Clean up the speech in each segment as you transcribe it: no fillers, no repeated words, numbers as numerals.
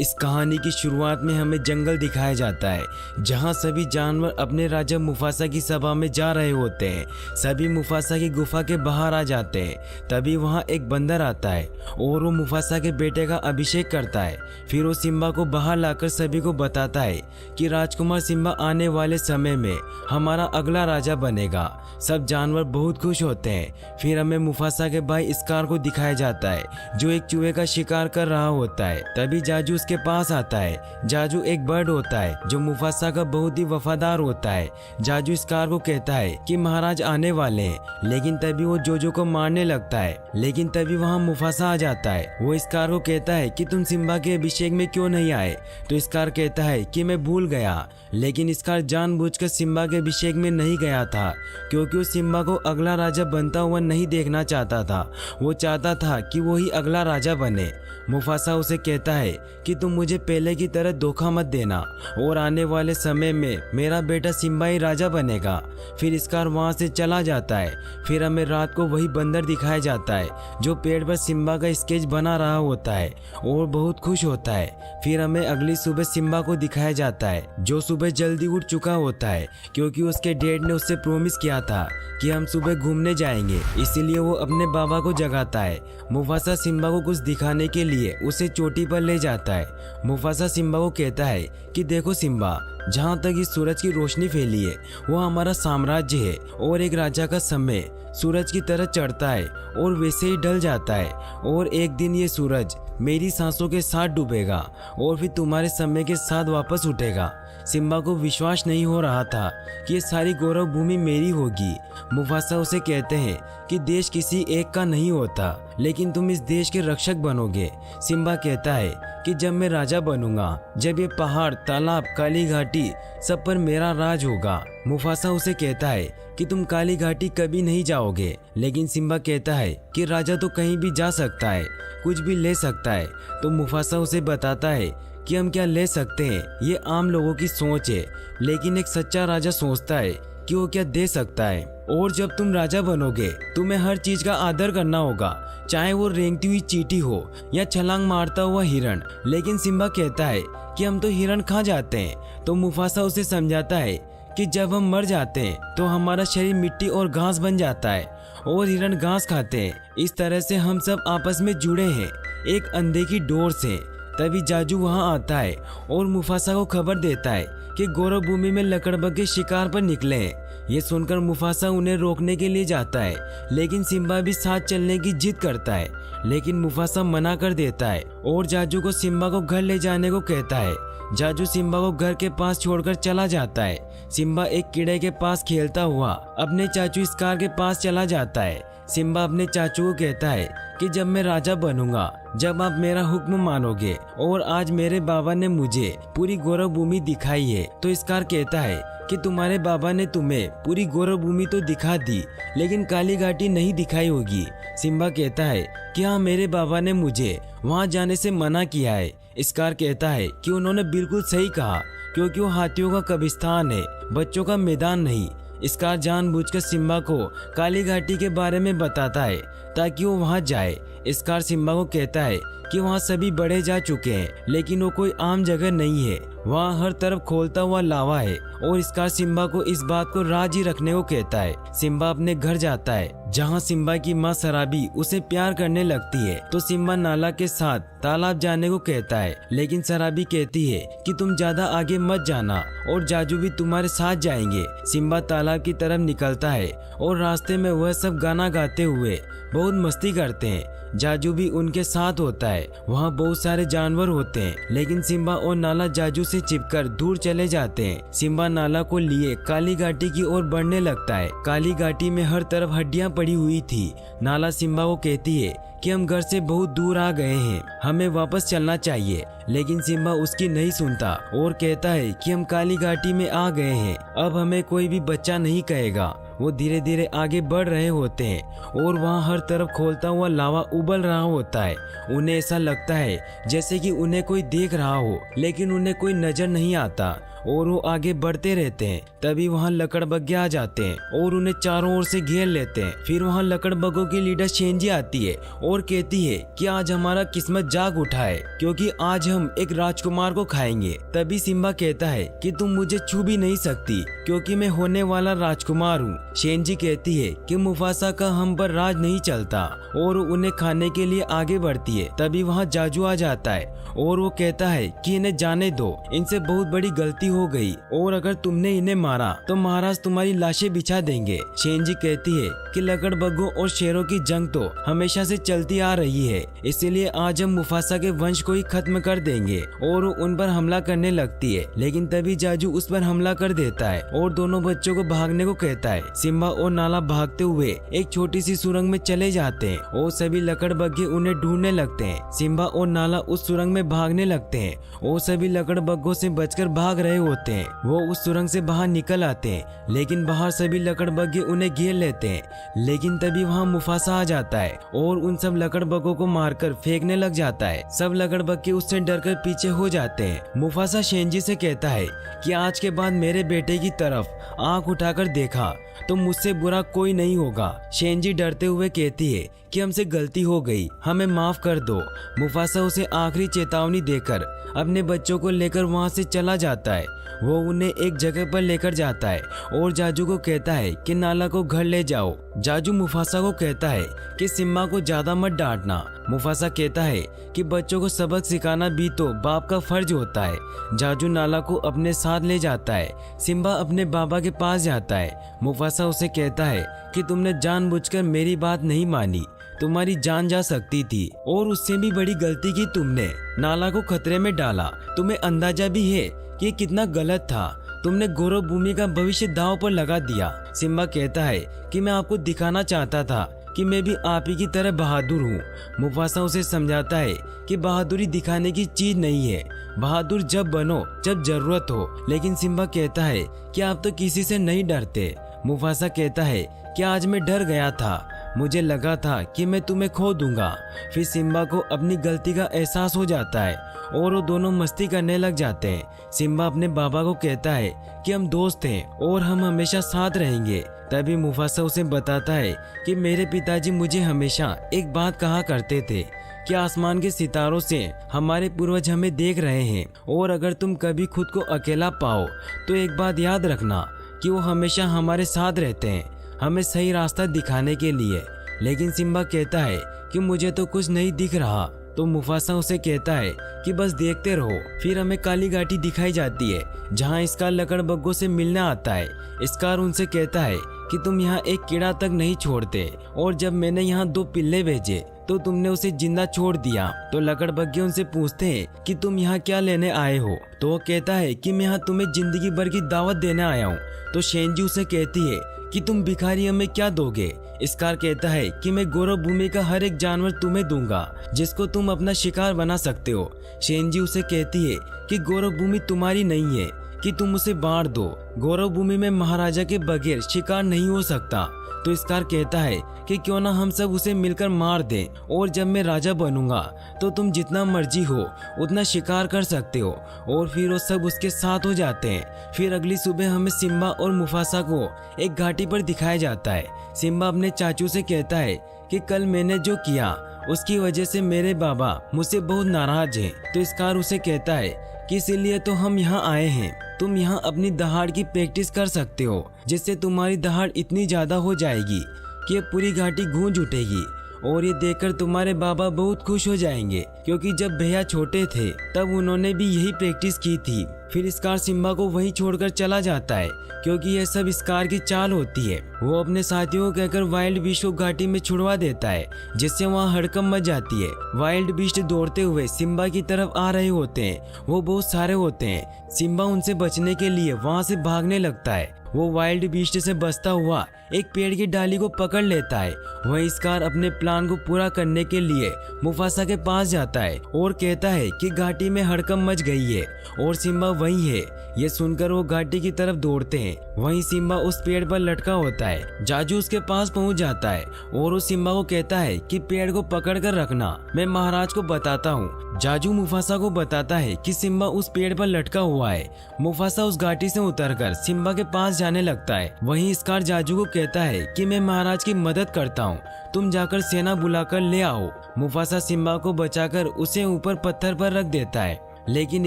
इस कहानी की शुरुआत में हमें जंगल दिखाया जाता है जहां सभी जानवर अपने राजा मुफासा की सभा में जा रहे होते हैं। सभी मुफासा की गुफा के बाहर आ जाते हैं। तभी वहां एक बंदर आता है और वो मुफासा के बेटे का अभिषेक करता है। फिर वो सिम्बा को बाहर लाकर सभी को बताता है कि राजकुमार सिम्बा आने वाले समय में हमारा अगला राजा बनेगा। सब जानवर बहुत खुश होते हैं। फिर हमें मुफासा के भाई स्कार को दिखाया जाता है जो एक चूहे का शिकार कर रहा होता है। तभी जाजू उसके पास आता है। जाजू एक बर्ड होता है जो मुफासा का बहुत ही वफादार होता है। जाजू स्कार को कहता है कि महाराज आने वाले हैं, लेकिन तभी वो जोजो को मारने लगता है। लेकिन तभी वहाँ मुफासा आ जाता है। वो स्कार को कहता है कि तुम सिम्बा के अभिषेक में क्यों नहीं आए। तो स्कार कहता है कि मैं भूल गया। लेकिन स्कार जानबूझकर सिम्बा के अभिषेक में नहीं गया था क्योंकि वो सिम्बा को अगला राजा बनता हुआ नहीं देखना चाहता था। वो चाहता था कि वो ही अगला राजा बने। मुफासा उसे कहता है कि तुम मुझे पहले की तरह धोखा मत देना और आने वाले समय में मेरा बेटा सिम्बा ही राजा बनेगा। फिर स्कार वहां से चला जाता है। फिर हमें रात को वही बंदर दिखाया जाता है जो पेड़ पर सिम्बा का स्केच बना रहा होता है और बहुत खुश होता है। फिर हमें अगली सुबह सिम्बा को दिखाया जाता है जो सुबह जल्दी उठ चुका होता है क्योंकि उसके डैड ने उससे प्रॉमिस किया था कि हम सुबह घूमने जाएंगे। इसीलिए वो अपने बाबा को जगाता है। मुफासा सिम्बा को कुछ दिखाने के लिए उसे चोटी पर ले जाता है। मुफासा सिम्बा को कहता है कि देखो सिम्बा, जहाँ तक इस सूरज की रोशनी फैली है वो हमारा साम्राज्य है और एक राजा का समय सूरज की तरह चढ़ता है और वैसे ही ढल जाता है और एक दिन ये सूरज मेरी सांसों के साथ डूबेगा और फिर तुम्हारे समय के साथ वापस उठेगा। सिम्बा को विश्वास नहीं हो रहा था कि ये सारी गौरव भूमि मेरी होगी। मुफासा उसे कहते हैं कि देश किसी एक का नहीं होता, लेकिन तुम इस देश के रक्षक बनोगे। सिम्बा कहता है कि जब मैं राजा बनूंगा, जब ये पहाड़, तालाब, काली घाटी सब पर मेरा राज होगा। मुफासा उसे कहता है कि तुम काली घाटी कभी नहीं जाओगे। लेकिन सिम्बा कहता है कि राजा तो कहीं भी जा सकता है, कुछ भी ले सकता है। तो मुफासा उसे बताता है कि हम क्या ले सकते हैं ये आम लोगों की सोच है, लेकिन एक सच्चा राजा सोचता है कि वो क्या दे सकता है। और जब तुम राजा बनोगे तुम्हें हर चीज का आदर करना होगा, चाहे वो रेंगती हुई चींटी हो या छलांग मारता हुआ हिरण। लेकिन सिम्बा कहता है कि हम तो हिरण खा जाते हैं। तो मुफासा उसे समझाता है कि जब हम मर जाते हैं तो हमारा शरीर मिट्टी और घास बन जाता है और हिरण घास खाते हैं। इस तरह से हम सब आपस में जुड़े हैं एक अंधे की डोर से। तभी जाजू वहां आता है और मुफासा को खबर देता है कि गौरव भूमि में लकड़बग्घे शिकार पर निकले हैं। ये सुनकर मुफासा उन्हें रोकने के लिए जाता है, लेकिन सिम्बा भी साथ चलने की जिद करता है। लेकिन मुफासा मना कर देता है और जाजू को सिम्बा को घर ले जाने को कहता है। जाजू सिम्बा को घर के पास छोड़कर चला जाता है। सिम्बा एक कीड़े के पास खेलता हुआ अपने चाचू स्कार के पास चला जाता है। सिम्बा अपने चाचू को कहता है कि जब मैं राजा बनूंगा, जब आप मेरा हुक्म मानोगे, और आज मेरे बाबा ने मुझे पूरी गौरव भूमि दिखाई है। तो स्कार कहता है कि तुम्हारे बाबा ने तुम्हें पूरी गौरव भूमि तो दिखा दी, लेकिन काली घाटी नहीं दिखाई होगी। सिम्बा कहता है कि हाँ, मेरे बाबा ने मुझे वहाँ जाने से मना किया है। स्कार कहता है कि उन्होंने बिल्कुल सही कहा क्योंकि वो हाथियों का कब्रिस्तान है, बच्चों का मैदान नहीं। स्कार जानबूझकर सिम्बा को काली घाटी के बारे में बताता है ताकि वो वहां जाए। स्कार सिम्बा को कहता है कि वहाँ सभी बड़े जा चुके हैं, लेकिन वो कोई आम जगह नहीं है। वहाँ हर तरफ खोलता हुआ लावा है और स्कार सिम्बा को इस बात को राज ही रखने को कहता है। सिम्बा अपने घर जाता है जहाँ सिम्बा की माँ सराबी उसे प्यार करने लगती है। तो सिम्बा नाला के साथ तालाब जाने को कहता है, लेकिन सराबी कहती है कि तुम ज्यादा आगे मत जाना और जाजू भी तुम्हारे साथ जाएंगे। सिम्बा तालाब की तरफ निकलता है और रास्ते में वह सब गाना गाते हुए बहुत मस्ती करते हैं। जाजू भी उनके साथ होता है। वहाँ बहुत सारे जानवर होते हैं, लेकिन सिम्बा और नाला जाजू से चिपकर दूर चले जाते हैं। सिम्बा नाला को लिए काली घाटी की ओर बढ़ने लगता है। काली घाटी में हर तरफ हड्डियां पड़ी हुई थी। नाला सिम्बा को कहती है कि हम घर से बहुत दूर आ गए हैं, हमें वापस चलना चाहिए। लेकिन सिम्बा उसकी नहीं सुनता और कहता है कि हम काली घाटी में आ गए हैं, अब हमें कोई भी बच्चा नहीं कहेगा। वो धीरे धीरे आगे बढ़ रहे होते हैं और वहाँ हर तरफ खोलता हुआ लावा उबल रहा होता है। उन्हें ऐसा लगता है जैसे कि उन्हें कोई देख रहा हो, लेकिन उन्हें कोई नजर नहीं आता। और वो आगे बढ़ते रहते हैं। तभी वहाँ लकड़बग्गे आ जाते हैं और उन्हें चारों ओर से घेर लेते हैं। फिर वहाँ लकड़बग्गों की लीडर शेंजी आती है और कहती है कि आज हमारा किस्मत जाग उठा है, क्योंकि आज हम एक राजकुमार को खाएंगे। तभी सिम्बा कहता है कि तुम मुझे छू भी नहीं सकती, क्योंकि मैं होने वाला राजकुमार हूँ। शेंजी कहती है कि मुफासा का हम पर राज नहीं चलता और उन्हें खाने के लिए आगे बढ़ती है। तभी वहाँ जाजू आ जाता है और वो कहता है कि इन्हें जाने दो, इनसे बहुत बड़ी गलती हो गई और अगर तुमने इन्हें मारा तो महाराज तुम्हारी लाशें बिछा देंगे। शेंजी कहती है कि लकड़बग्गों और शेरों की जंग तो हमेशा से चलती आ रही है, इसीलिए आज हम मुफासा के वंश को ही खत्म कर देंगे और वो उन पर हमला करने लगती है। लेकिन तभी जाजू उस पर हमला कर देता है और दोनों बच्चों को भागने को कहता है। सिम्बा और नाला भागते हुए एक छोटी सी सुरंग में चले जाते हैं और सभी लकड़बग्गे उन्हें ढूंढने लगते हैं। सिम्बा और नाला उस सुरंग में भागने लगते हैं और सभी लकड़बग्गों से बचकर भाग रहे होते हैं। वो उस सुरंग से बाहर निकल आते हैं, लेकिन बाहर सभी लकड़बग्गे उन्हें घेर लेते हैं। लेकिन तभी वहाँ मुफासा आ जाता है और उन सब लकड़बग्गों को मारकर फेंकने लग जाता है। सब लकड़बग्गे उससे डरकर पीछे हो जाते हैं। मुफासा शेंजी से कहता है कि आज के बाद मेरे बेटे की तरफ आंख उठाकर देखा तो मुझसे बुरा कोई नहीं होगा। शेंजी डरते हुए कहती है कि हमसे गलती हो गई, हमें माफ कर दो। मुफासा उसे आखिरी चेतावनी देकर अपने बच्चों को लेकर वहां से चला जाता है। वो उन्हें एक जगह पर लेकर जाता है और जाजू को कहता है कि नाला को घर ले जाओ। जाजू मुफासा को कहता है कि सिम्बा को ज्यादा मत डांटना। मुफासा कहता है कि बच्चों को सबक सिखाना भी तो बाप का फर्ज होता है। जाजू नाला को अपने साथ ले जाता है। सिम्बा अपने बाबा के पास जाता है। मुफासा उसे कहता है कि तुमने जानबूझकर मेरी बात नहीं मानी, तुम्हारी जान जा सकती थी और उससे भी बड़ी गलती की तुमने नाला को खतरे में डाला। तुम्हें अंदाजा भी है कि ये कितना गलत था, तुमने गौरव भूमि का भविष्य दांव पर लगा दिया। सिम्बा कहता है कि मैं आपको दिखाना चाहता था कि मैं भी आप ही की तरह बहादुर हूँ। मुफासा उसे समझाता है कि बहादुरी दिखाने की चीज नहीं है, बहादुर जब बनो जब जरूरत हो। लेकिन सिम्बा कहता है कि आप तो किसी से नहीं डरते। मुफासा कहता है कि आज मैं डर गया था, मुझे लगा था कि मैं तुम्हें खो दूंगा। फिर सिम्बा को अपनी गलती का एहसास हो जाता है और वो दोनों मस्ती करने लग जाते हैं। सिम्बा अपने बाबा को कहता है कि हम दोस्त हैं और हम हमेशा साथ रहेंगे। तभी मुफासा उसे बताता है कि मेरे पिताजी मुझे हमेशा एक बात कहा करते थे कि आसमान के सितारों से हमारे पूर्वज हमें देख रहे हैं और अगर तुम कभी खुद को अकेला पाओ तो एक बात याद रखना कि वो हमेशा हमारे साथ रहते हैं, हमें सही रास्ता दिखाने के लिए। लेकिन सिम्बा कहता है कि मुझे तो कुछ नहीं दिख रहा। तो मुफासा उसे कहता है कि बस देखते रहो। फिर हमें काली घाटी दिखाई जाती है जहाँ स्कार लकड़बग्गों से मिलने आता है। स्कार उनसे कहता है कि तुम यहाँ एक कीड़ा तक नहीं छोड़ते और जब मैंने यहाँ 2 पिल्ले भेजे तो तुमने उसे जिंदा छोड़ दिया। तो लकड़बग्गे उनसे पूछते हैं कि तुम यहाँ क्या लेने आए हो। तो वो कहता है कि मैं यहाँ तुम्हें जिंदगी भर की दावत देने आया हूँ। तो शेंजी उसे कहती है कि तुम भिखारी हमें क्या दोगे। स्कार कहता है कि मैं गौरव भूमि का हर एक जानवर तुम्हें दूंगा जिसको तुम अपना शिकार बना सकते हो। शेंजी उसे कहती है कि गौरव भूमि तुम्हारी नहीं है कि तुम उसे बांट दो। गौरव भूमि में महाराजा के बगैर शिकार नहीं हो सकता। तो स्कार कहता है कि क्यों ना हम सब उसे मिलकर मार दें और जब मैं राजा बनूंगा तो तुम जितना मर्जी हो उतना शिकार कर सकते हो। और फिर वो सब उसके साथ हो जाते हैं। फिर अगली सुबह हमें सिम्बा और मुफासा को एक घाटी पर दिखाया जाता है। सिम्बा अपने चाचू से कहता है कि कल मैंने जो किया उसकी वजह से मेरे बाबा मुझसे बहुत नाराज हैं। तो स्कार उसे कहता है कि इसीलिए तो हम यहाँ आए हैं, तुम यहाँ अपनी दहाड़ की प्रैक्टिस कर सकते हो जिससे तुम्हारी दहाड़ इतनी ज्यादा हो जाएगी कि ये पूरी घाटी गूंज उठेगी और ये देखकर तुम्हारे बाबा बहुत खुश हो जाएंगे, क्योंकि जब भैया छोटे थे तब उन्होंने भी यही प्रैक्टिस की थी। फिर स्कार सिम्बा को वहीं छोड़कर चला जाता है क्योंकि यह सब स्कार की चाल होती है। वो अपने साथियों को कहकर वाइल्ड बीस्ट को घाटी में छुड़वा देता है जिससे वहाँ हड़कंप मच जाती है। वाइल्ड बीस्ट दौड़ते हुए सिम्बा की तरफ आ रहे होते हैं। वो बहुत सारे होते हैं। सिम्बा उनसे बचने के लिए वहाँ से भागने लगता है। वो वाइल्ड बीस्ट से बचता हुआ एक पेड़ की डाली को पकड़ लेता है। वहीं स्कार अपने प्लान को पूरा करने के लिए मुफासा के पास जाता है और कहता है कि घाटी में हड़कंप मच गई है और सिम्बा वही है। ये सुनकर वो घाटी की तरफ दौड़ते हैं। वहीं सिम्बा उस पेड़ पर लटका होता है। जाजू उसके पास पहुंच जाता है और उस सिम्बा को कहता है कि पेड़ को पकड़ कर रखना, मैं महाराज को बताता हूँ। जाजू मुफासा को बताता है कि सिम्बा उस पेड़ पर लटका हुआ है। मुफासा उस घाटी से उतरकर सिम्बा के पास जाने लगता है। वहीं स्कार जाजू को कहता है कि मैं महाराज की मदद करता हूँ, तुम जाकर सेना बुलाकर ले आओ। मुफासा सिम्बा को बचाकर उसे ऊपर पत्थर पर रख देता है, लेकिन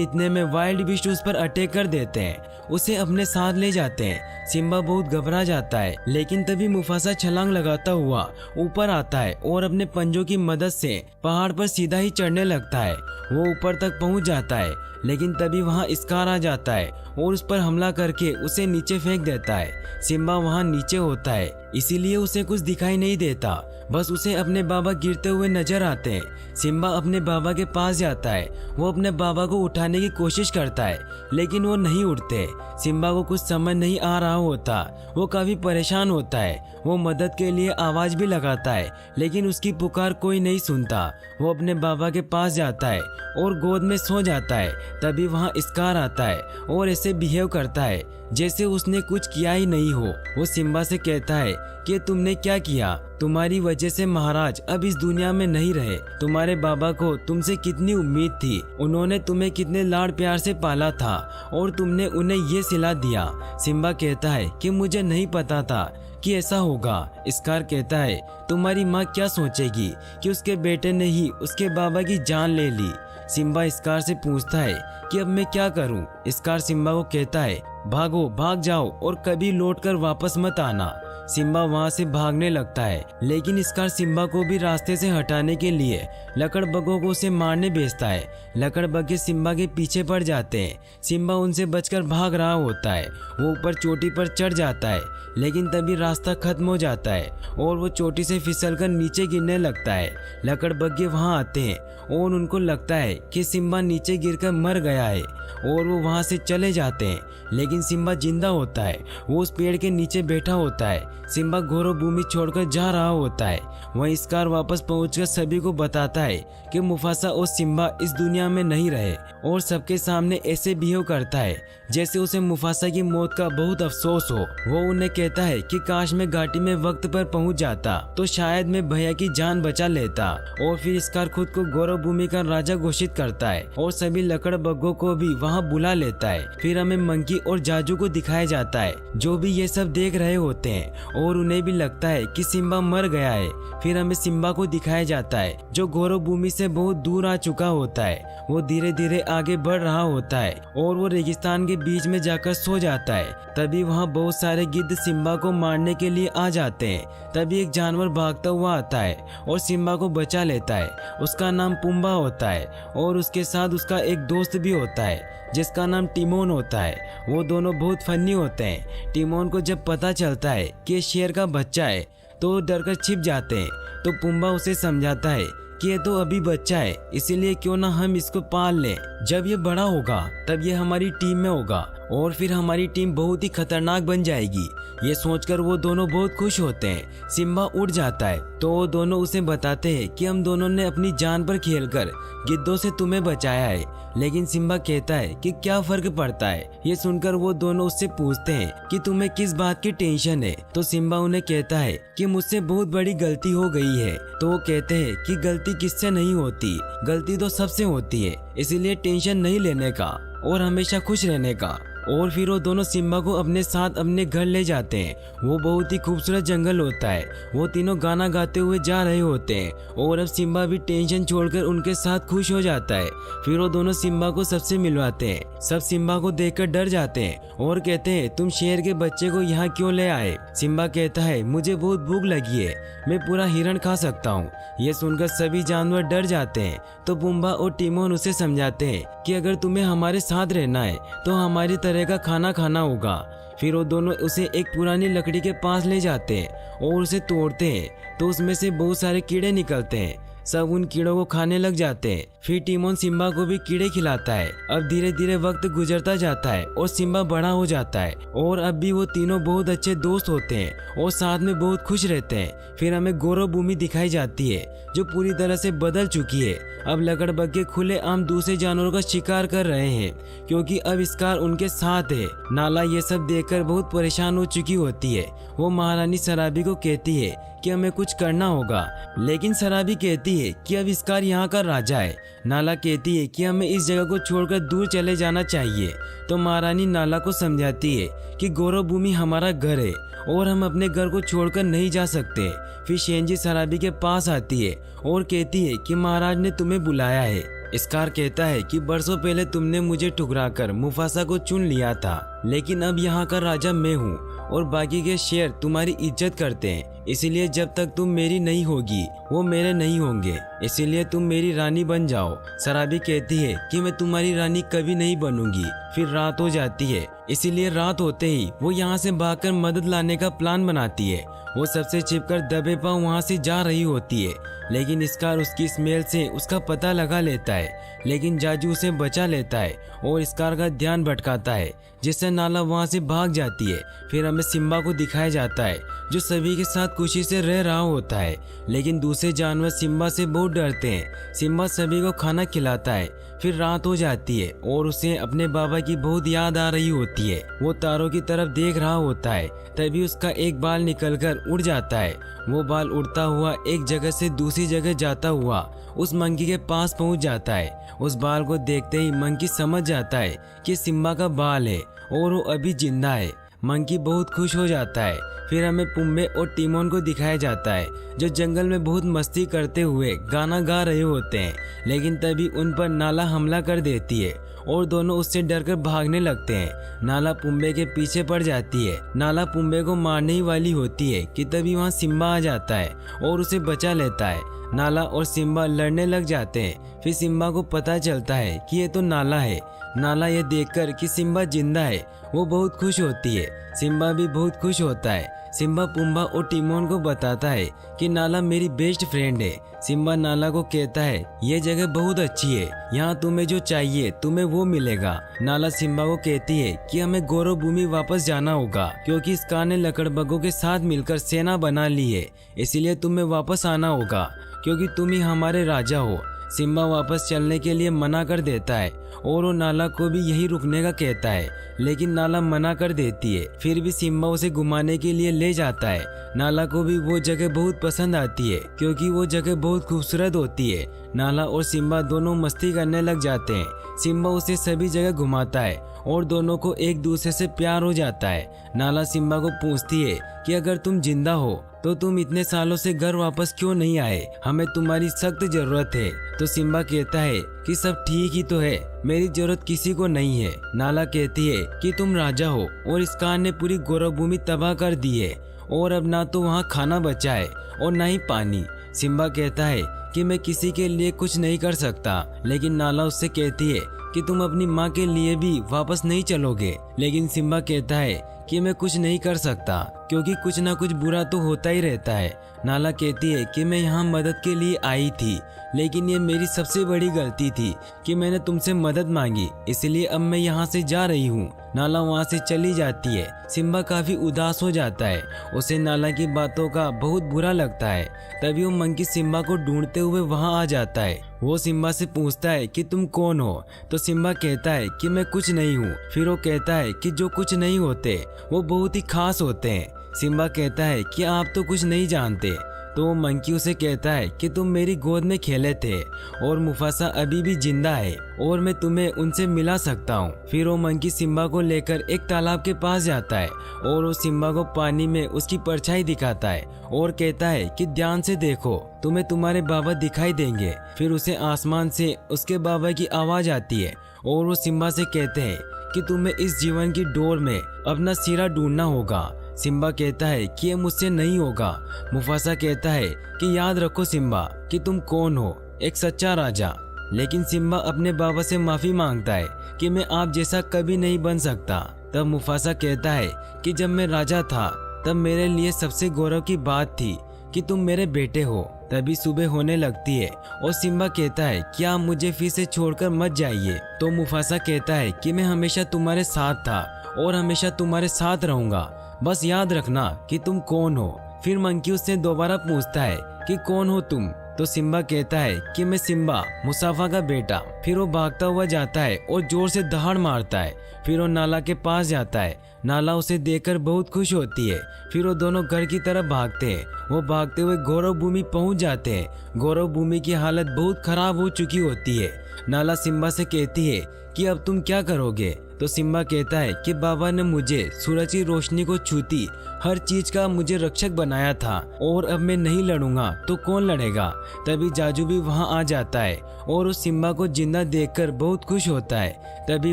इतने में वाइल्ड बीस्ट उस पर अटैक कर देते हैं, उसे अपने साथ ले जाते हैं। सिम्बा बहुत घबरा जाता है, लेकिन तभी मुफासा छलांग लगाता हुआ ऊपर आता है और अपने पंजों की मदद से पहाड़ पर सीधा ही चढ़ने लगता है। वो ऊपर तक पहुंच जाता है, लेकिन तभी वहां स्कार आ जाता है और उस पर हमला करके उसे नीचे फेंक देता है। सिम्बा वहां नीचे होता है, इसीलिए उसे कुछ दिखाई नहीं देता, बस उसे अपने बाबा गिरते हुए नजर आते हैं। सिम्बा अपने बाबा के पास जाता है। वो अपने बाबा को उठाने की कोशिश करता है, लेकिन वो नहीं उठते। सिम्बा को कुछ समझ नहीं आ रहा होता, वो काफी परेशान होता है। वो मदद के लिए आवाज भी लगाता है, लेकिन उसकी पुकार कोई नहीं सुनता। वो अपने बाबा के पास जाता है और गोद में सो जाता है। तभी वहाँ स्कार आता है और ऐसे बिहेव करता है जैसे उसने कुछ किया ही नहीं हो। वो सिम्बा से कहता है कि तुमने क्या किया, तुम्हारी वजह से महाराज अब इस दुनिया में नहीं रहे। तुम्हारे बाबा को तुमसे कितनी उम्मीद थी, उन्होंने तुम्हें कितने लाड प्यार से पाला था और तुमने उन्हें ये सिला दिया। सिम्बा कहता है कि मुझे नहीं पता था कि ऐसा होगा। स्कार कहता है तुम्हारी माँ क्या सोचेगी कि उसके बेटे ने ही उसके बाबा की जान ले ली। सिम्बा स्कार से पूछता है कि अब मैं क्या करूं। स्कार सिम्बा को कहता है भागो, भाग जाओ और कभी लौटकर वापस मत आना। सिम्बा वहां से भागने लगता है, लेकिन स्कार सिम्बा को भी रास्ते से हटाने के लिए लकड़बग्गों को उसे मारने भेजता है। लकड़बग्गे सिम्बा के पीछे पड़ जाते हैं। सिम्बा उनसे बचकर भाग रहा होता है। वो ऊपर चोटी पर चढ़ जाता है, लेकिन तभी रास्ता खत्म हो जाता है और वो चोटी से फिसलकर नीचे गिरने लगता है। लकड़बग्गे वहां आते हैं और उनको लगता है कि सिम्बा नीचे गिरकर मर गया है और वो वहां से चले जाते हैं, लेकिन सिम्बा जिंदा होता है। वो उस पेड़ के नीचे बैठा होता है। सिम्बा घोरों भूमि छोड़कर जा रहा होता है। वहीं स्कार वापस पहुंचकर सभी को बताता है कि मुफासा और सिम्बा इस दुनिया में नहीं रहे और सबके सामने ऐसे बिहेव करता है जैसे उसे मुफासा की मौत का बहुत अफसोस हो। वो उन्हें कहता है कि काश मैं घाटी में वक्त पर पहुंच जाता तो शायद मैं भैया की जान बचा लेता। और फिर स्कार खुद को गौरव भूमि का राजा घोषित करता है और सभी लकड़बग्गों को भी वहाँ बुला लेता है। फिर हमें मंकी और जाजू को दिखाया जाता है, जो भी ये सब देख रहे होते हैं और उन्हें भी लगता है कि सिम्बा मर गया है। फिर हमें सिम्बा को दिखाया जाता है जो गौरव भूमि से बहुत दूर आ चुका होता है। वो धीरे धीरे आगे बढ़ रहा होता है और वो रेगिस्तान के बीच में जाकर सो जाता है। तभी वहाँ बहुत सारे गिद्ध सिम्बा को मारने के लिए आ जाते हैं। तभी एक जानवर भागता हुआ आता है और सिम्बा को बचा लेता है। उसका नाम पुम्बा होता है और उसके साथ उसका एक दोस्त भी होता है जिसका नाम टिमोन होता है। वो दोनों बहुत फनी होते हैं। टिमोन को जब पता चलता है कि ये शेर का बच्चा है तो वो डरकर छिप जाते हैं। तो पुम्बा उसे समझाता है कि ये तो अभी बच्चा है, इसीलिए क्यों ना हम इसको पाल लें। जब ये बड़ा होगा तब ये हमारी टीम में होगा और फिर हमारी टीम बहुत ही खतरनाक बन जाएगी। ये सोचकर वो दोनों बहुत खुश होते हैं। सिम्बा उड़ जाता है तो वो दोनों उसे बताते हैं कि हम दोनों ने अपनी जान पर खेलकर गिद्धों से तुम्हें बचाया है। लेकिन सिम्बा कहता है कि क्या फर्क पड़ता है। ये सुनकर वो दोनों उससे पूछते हैं कि तुम्हें किस बात की टेंशन है। तो सिम्बा उन्हें कहता है कि मुझसे बहुत बड़ी गलती हो गई है। तो वो कहते हैं कि गलती किससे नहीं होती, गलती तो सबसे होती है, इसीलिए टेंशन नहीं लेने का और हमेशा खुश रहने का। और फिर वो दोनों सिम्बा को अपने साथ अपने घर ले जाते हैं। वो बहुत ही खूबसूरत जंगल होता है। वो तीनों गाना गाते हुए जा रहे होते हैं और अब सिम्बा भी टेंशन छोड़कर उनके साथ खुश हो जाता है। फिर वो दोनों सिम्बा को सबसे मिलवाते हैं। सब सिम्बा को देखकर डर जाते हैं और कहते हैं तुम शेर के बच्चे को यहाँ क्यों ले आए। सिम्बा कहता है मुझे बहुत भूख लगी है, मैं पूरा हिरण खा सकता हूँ। ये सुनकर सभी जानवर डर जाते हैं। तो पुम्बा और टिमोन उसे समझाते हैं कि अगर तुम्हें हमारे साथ रहना है तो हमारी तरह का खाना खाना होगा। फिर वो दोनों उसे एक पुरानी लकड़ी के पास ले जाते हैं और उसे तोड़ते हैं तो उसमें से बहुत सारे कीड़े निकलते हैं। सब उन कीड़ों को खाने लग जाते हैं। फिर टिमोन सिम्बा को भी कीड़े खिलाता है। अब धीरे धीरे वक्त गुजरता जाता है और सिम्बा बड़ा हो जाता है और अब भी वो तीनों बहुत अच्छे दोस्त होते हैं और साथ में बहुत खुश रहते हैं। फिर हमें गौरव भूमि दिखाई जाती है जो पूरी तरह से बदल चुकी है। अब लकड़बग्घे खुले आम दूसरे जानवरों का शिकार कर रहे हैं क्योंकि अब स्कार उनके साथ है। नाला ये सब देखकर बहुत परेशान हो चुकी होती है। वो महारानी शराबी को कहती है कि हमें कुछ करना होगा, लेकिन शराबी कहती है कि अब स्कार यहाँ का राजा है। नाला कहती है कि हमें इस जगह को छोड़कर दूर चले जाना चाहिए। तो महारानी नाला को समझाती है कि गौरव भूमि हमारा घर है और हम अपने घर को छोड़कर नहीं जा सकते। फिर शेंजी शराबी के पास आती है और कहती है कि महाराज ने तुम्हें बुलाया है। स्कार कहता है कि बरसों पहले तुमने मुझे ठुकराकर मुफासा को चुन लिया था, लेकिन अब यहाँ का राजा मैं हूँ और बाकी के शेर तुम्हारी इज्जत करते हैं। इसीलिए जब तक तुम मेरी नहीं होगी वो मेरे नहीं होंगे, इसीलिए तुम मेरी रानी बन जाओ। शराबी कहती है कि मैं तुम्हारी रानी कभी नहीं बनूंगी। फिर रात हो जाती है, इसीलिए रात होते ही वो यहाँ से भागकर मदद लाने का प्लान बनाती है। वो सबसे छिपकर दबे पांव वहाँ से जा रही होती है, लेकिन स्कार उसकी स्मेल से उसका पता लगा लेता है, लेकिन जाजू उसे बचा लेता है और स्कार का ध्यान भटकाता है, जिससे नाला वहाँ से भाग जाती है। फिर हमें सिम्बा को दिखाया जाता है जो सभी के साथ खुशी से रह रहा होता है, लेकिन दूसरे जानवर सिम्बा से बहुत डरते हैं। सिम्बा सभी को खाना खिलाता है। फिर रात हो जाती है और उसे अपने बाबा की बहुत याद आ रही होती है। वो तारों की तरफ देख रहा होता है, तभी उसका एक बाल निकलकर उड़ जाता है। वो बाल उड़ता हुआ एक जगह से दूसरी जगह जाता हुआ उस मंकी के पास पहुंच जाता है। उस बाल को देखते ही मंकी समझ जाता है कि सिम्बा का बाल है और वो अभी जिंदा है। मंकी बहुत खुश हो जाता है। फिर हमें पुम्बे और टिमोन को दिखाया जाता है जो जंगल में बहुत मस्ती करते हुए गाना गा रहे होते हैं, लेकिन तभी उन पर नाला हमला कर देती है और दोनों उससे डरकर भागने लगते हैं। नाला पुम्बे के पीछे पड़ जाती है। नाला पुम्बे को मारने ही वाली होती है कि तभी वहाँ सिम्बा आ जाता है और उसे बचा लेता है। नाला और सिम्बा लड़ने लग जाते हैं। फिर सिम्बा को पता चलता है कि ये तो नाला है। नाला ये देखकर कि सिम्बा जिंदा है वो बहुत खुश होती है। सिम्बा भी बहुत खुश होता है। सिम्बा पुम्बा और टिमोन को बताता है कि नाला मेरी बेस्ट फ्रेंड है। सिम्बा नाला को कहता है ये जगह बहुत अच्छी है, यहाँ तुम्हें जो चाहिए तुम्हें वो मिलेगा। नाला सिम्बा को कहती है कि हमें गौरव भूमि वापस जाना होगा क्योंकि स्कार ने लकड़बग्घों के साथ मिलकर सेना बना ली है, इसीलिए तुम्हें वापस आना होगा क्योंकि तुम ही हमारे राजा हो। सिम्बा वापस चलने के लिए मना कर देता है और वो नाला को भी यही रुकने का कहता है, लेकिन नाला मना कर देती है। फिर भी सिम्बा उसे घुमाने के लिए ले जाता है। नाला को भी वो जगह बहुत पसंद आती है क्योंकि वो जगह बहुत खूबसूरत होती है। नाला और सिम्बा दोनों मस्ती करने लग जाते हैं। सिम्बा उसे सभी जगह घुमाता है और दोनों को एक दूसरे से प्यार हो जाता है। नाला सिम्बा को पूछती है कि अगर तुम जिंदा हो तो तुम इतने सालों से घर वापस क्यों नहीं आए, हमें तुम्हारी सख्त जरूरत है। तो सिम्बा कहता है कि सब ठीक ही तो है, मेरी जरूरत किसी को नहीं है। नाला कहती है कि तुम राजा हो और स्कार ने पूरी गौरव भूमि तबाह कर दी है और अब ना तो वहाँ खाना बचा है और ना ही पानी। सिम्बा कहता है कि मैं किसी के लिए कुछ नहीं कर सकता, लेकिन नाला उससे कहती है कि तुम अपनी माँ के लिए भी वापस नहीं चलोगे। लेकिन सिम्बा कहता है कि मैं कुछ नहीं कर सकता क्योंकि कुछ ना कुछ बुरा तो होता ही रहता है। नाला कहती है कि मैं यहाँ मदद के लिए आई थी, लेकिन ये मेरी सबसे बड़ी गलती थी कि मैंने तुमसे मदद मांगी, इसलिए अब मैं यहाँ से जा रही हूँ। नाला वहाँ से चली जाती है। सिम्बा काफी उदास हो जाता है, उसे नाला की बातों का बहुत बुरा लगता है। तभी वो मंकी सिम्बा को ढूंढते हुए वहाँ आ जाता है। वो सिम्बा से पूछता है कि तुम कौन हो, तो सिम्बा कहता है कि मैं कुछ नहीं हूँ। फिर वो कहता है कि जो कुछ नहीं होते वो बहुत ही खास होते हैं। सिम्बा कहता है कि आप तो कुछ नहीं जानते। तो वो मंकी उसे कहता है कि तुम मेरी गोद में खेले थे और मुफासा अभी भी जिंदा है और मैं तुम्हें उनसे मिला सकता हूँ। फिर वो मंकी सिम्बा को लेकर एक तालाब के पास जाता है और वो सिम्बा को पानी में उसकी परछाई दिखाता है और कहता है कि ध्यान से देखो, तुम्हें तुम्हारे बाबा दिखाई देंगे। फिर उसे आसमान से उसके बाबा की आवाज आती है और वो सिम्बा से कहते हैं कि तुम्हें इस जीवन की डोर में अपना सिरा ढूंढना होगा। सिम्बा कहता है कि ये मुझसे नहीं होगा। मुफासा कहता है कि याद रखो सिम्बा कि तुम कौन हो, एक सच्चा राजा। लेकिन सिम्बा अपने बाबा से माफी मांगता है कि मैं आप जैसा कभी नहीं बन सकता। तब मुफासा कहता है कि जब मैं राजा था तब मेरे लिए सबसे गौरव की बात थी कि तुम मेरे बेटे हो। तभी सुबह होने लगती है और सिम्बा कहता है कि आप मुझे फिर से छोड़कर मत जाइए। तो मुफासा कहता है कि मैं हमेशा तुम्हारे साथ था और हमेशा तुम्हारे साथ रहूंगा, बस याद रखना कि तुम कौन हो। फिर मंकी उससे दोबारा पूछता है कि कौन हो तुम। तो सिम्बा कहता है कि मैं सिम्बा, मुसाफा का बेटा। फिर वो भागता हुआ जाता है और जोर से दहाड़ मारता है। फिर वो नाला के पास जाता है। नाला उसे देखकर बहुत खुश होती है। फिर वो दोनों घर की तरफ भागते हैं। वो भागते हुए गौरव भूमि पहुंच जाते हैं। गौरव भूमि की हालत बहुत खराब हो चुकी होती है। नाला सिम्बा से कहती है कि अब तुम क्या करोगे। तो सिम्बा कहता है कि बाबा ने मुझे सूरज की रोशनी को छूती हर चीज का मुझे रक्षक बनाया था और अब मैं नहीं लड़ूंगा तो कौन लड़ेगा। तभी जाजू भी वहां आ जाता है और उस सिम्बा को जिंदा देखकर बहुत खुश होता है। तभी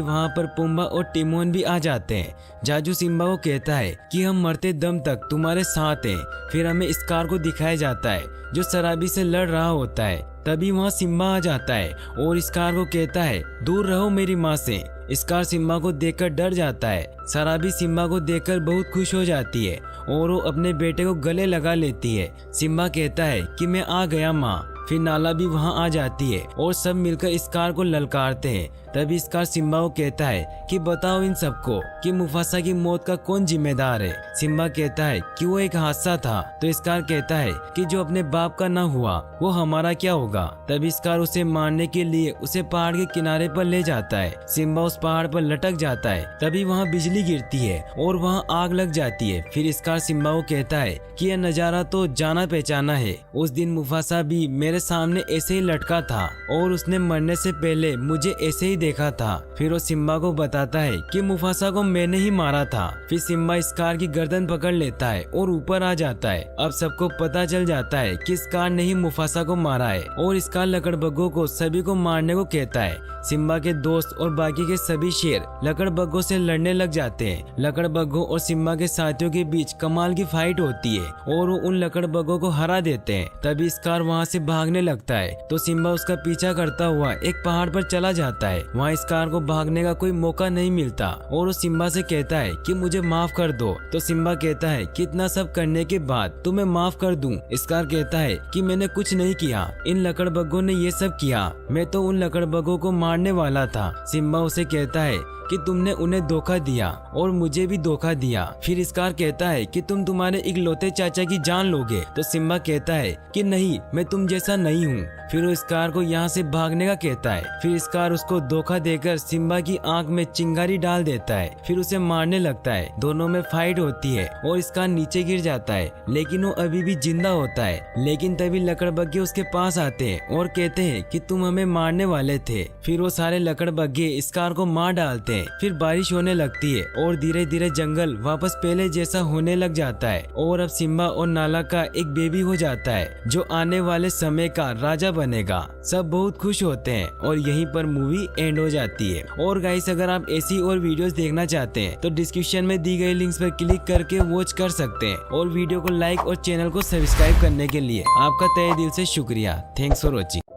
वहां पर पुम्बा और टिमोन भी आ जाते हैं। जाजू सिम्बा को कहता है कि हम मरते दम तक तुम्हारे साथ हैं। फिर हमें स्कार को दिखाया जाता है जो शराबी से लड़ रहा होता है। तभी वहाँ सिम्बा आ जाता है और स्कार को कहता है दूर रहो मेरी माँ से। स्कार सिम्बा को देखकर डर जाता है। शराबी सिम्बा को देखकर बहुत खुश हो जाती है और वो अपने बेटे को गले लगा लेती है। सिम्बा कहता है कि मैं आ गया माँ। फिर नाला भी वहाँ आ जाती है और सब मिलकर स्कार को ललकारते हैं। तभी स्कार सिम्बा को कहता है कि बताओ इन सबको कि मुफासा की मौत का कौन जिम्मेदार है। सिम्बा कहता है कि वो एक हादसा था। तो स्कार कहता है कि जो अपने बाप का ना हुआ वो हमारा क्या होगा। तभी स्कार उसे मारने के लिए उसे पहाड़ के किनारे पर ले जाता है। सिम्बा उस पहाड़ पर लटक जाता है। तभी वहाँ बिजली गिरती है और वहाँ आग लग जाती है। फिर स्कार सिम्बा को कहता है कि यह नजारा तो जाना पहचाना है। उस दिन मुफासा भी मेरे सामने ऐसे ही लटका था और उसने मरने से पहले मुझे ऐसे ही देखा था। फिर वो सिम्बा को बताता है कि मुफासा को मैंने ही मारा था। फिर सिम्बा स्कार की गर्दन पकड़ लेता है और ऊपर आ जाता है। अब सबको पता चल जाता है कि स्कार ने ही मुफासा को मारा है और स्कार लकड़बग्गों को सभी को मारने को कहता है। सिम्बा के दोस्त और बाकी के सभी शेर लकड़बग्गों से लड़ने लग जाते हैं। लकड़बग्गों और सिम्बा के साथियों के बीच कमाल की फाइट होती है और वो उन लकड़बग्गों को हरा देते हैं। तभी स्कार वहाँ से भागने लगता है तो सिम्बा उसका पीछा करता हुआ एक पहाड़ पर चला जाता है। वहाँ स्कार को भागने का कोई मौका नहीं मिलता और वो सिम्बा से कहता है कि मुझे माफ कर दो। तो सिम्बा कहता है कि इतना सब करने के बाद तुम्हें माफ कर दूं। स्कार कहता है कि मैंने कुछ नहीं किया, इन लकड़बग्गों ने ये सब किया, मैं तो उन लकड़बग्गों को मारने वाला था। सिम्बा उसे कहता है कि तुमने उन्हें धोखा दिया और मुझे भी धोखा दिया। फिर स्कार कहता है कि तुम तुम्हारे इकलौते चाचा की जान लोगे। तो सिम्बा कहता है कि नहीं, मैं तुम जैसा नहीं हूँ। फिर वो स्कार को यहाँ से भागने का कहता है। फिर स्कार उसको धोखा देकर सिम्बा की आंख में चिंगारी डाल देता है। फिर उसे मारने लगता है। दोनों में फाइट होती है और स्कार नीचे गिर जाता है लेकिन वो अभी भी जिंदा होता है। लेकिन तभी लकड़बग्गे उसके पास आते हैं और कहते हैं कि तुम हमें मारने वाले थे। फिर वो सारे लकड़बग्गे स्कार को मार डालते हैं। फिर बारिश होने लगती है और धीरे धीरे जंगल वापस पहले जैसा होने लग जाता है और अब सिम्बा और नाला का एक बेबी हो जाता है जो आने वाले समय का राजा बनेगा। सब बहुत खुश होते हैं और यहीं पर मूवी एंड हो जाती है। और गाइस, अगर आप ऐसी और वीडियोस देखना चाहते हैं तो डिस्क्रिप्शन में दी गई लिंक्स पर क्लिक करके वॉच कर सकते हैं। और वीडियो को लाइक और चैनल को सब्सक्राइब करने के लिए आपका तहे दिल से शुक्रिया। Thanks for watching.